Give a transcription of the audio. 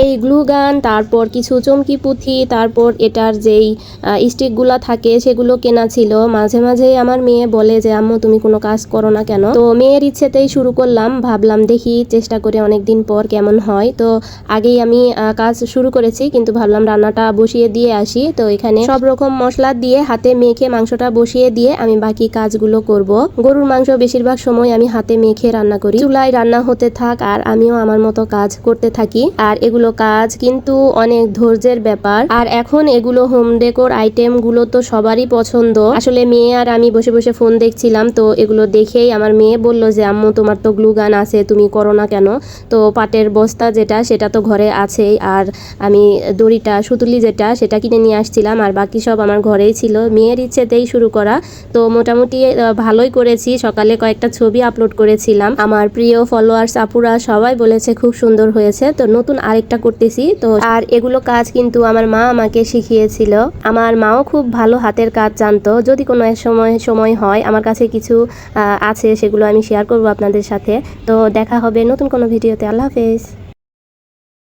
এই গ্লু গান, তারপর কিছু চমকি পুঁথি, তারপর এটার যেই স্টিকগুলা থাকে সেগুলো কেনা ছিল। মাঝে মাঝেই আমার মেয়ে বলে যে আম্মু তুমি কোনো কাজ করো না কেন। তো মেয়ের ইচ্ছেতেই শুরু করলাম, ভাবলাম দেখি চেষ্টা করে অনেকদিন পর কেমন হয়। তো আগেই আমি কাজ শুরু করেছি, কিন্তু ভাবলাম রান্নাটা বসিয়ে দিয়ে আসি। তো এখানে সব রকম মশলা দিয়ে হাতে মেখে মাংসটা বসিয়ে দিয়ে আমি বাকি কাজগুলো করব। গরুর মাংস বেশিরভাগ সময় আমি হাতে মেখে রান্না করি। চুলায় রান্না হতে থাক আর আমিও আমার মতো কাজ করতে থাকি। আর এগুলো কাজ কিন্তু অনেক ধৈর্যের ব্যাপার। আর এখন এগুলো হোম ডেকোর আইটেম গুলো তো সবারই পছন্দ। আসলে মেয়ে আর আমি বসে বসে ফোন দেখছিলাম, তো এগুলো দেখেই আমার মেয়ে বলল যে আম্মু তোমার তো গ্লু গান আছে, তুমি করো না কেন। তো পাটের বস্তা যেটা সেটা তো ঘরে আছেই, আর আমি দড়িটা সুতুলি যেটা সেটা কিনে নিয়ে আসছিলাম, আর বাকি সব আমার ঘরেই ছিল। মেয়ের ইচ্ছেতেই শুরু করা। তো মোটামুটি ভালোই করেছি। সকালে কয়েকটা ছবি আপলোড করেছিলাম, আমার প্রিয় ফলোয়ার্স আপুরা সবাই বলেছে খুব সুন্দর হয়েছে। তো নতুন আরেকটা করতেছি। তো আর এগুলো কাজ কিন্তু আমার মা আমাকে শিখিয়েছিল। আমার মাও খুব ভালো হাতের কাজ জানতো। যদি কোনো এক সময় হয়, আমার কাছে কিছু আছে, সেগুলো আমি শেয়ার করবো আপনাদের সাথে। তো দেখা হবে নতুন কোনো ভিডিওতে। আল্লাহ হাফেজ।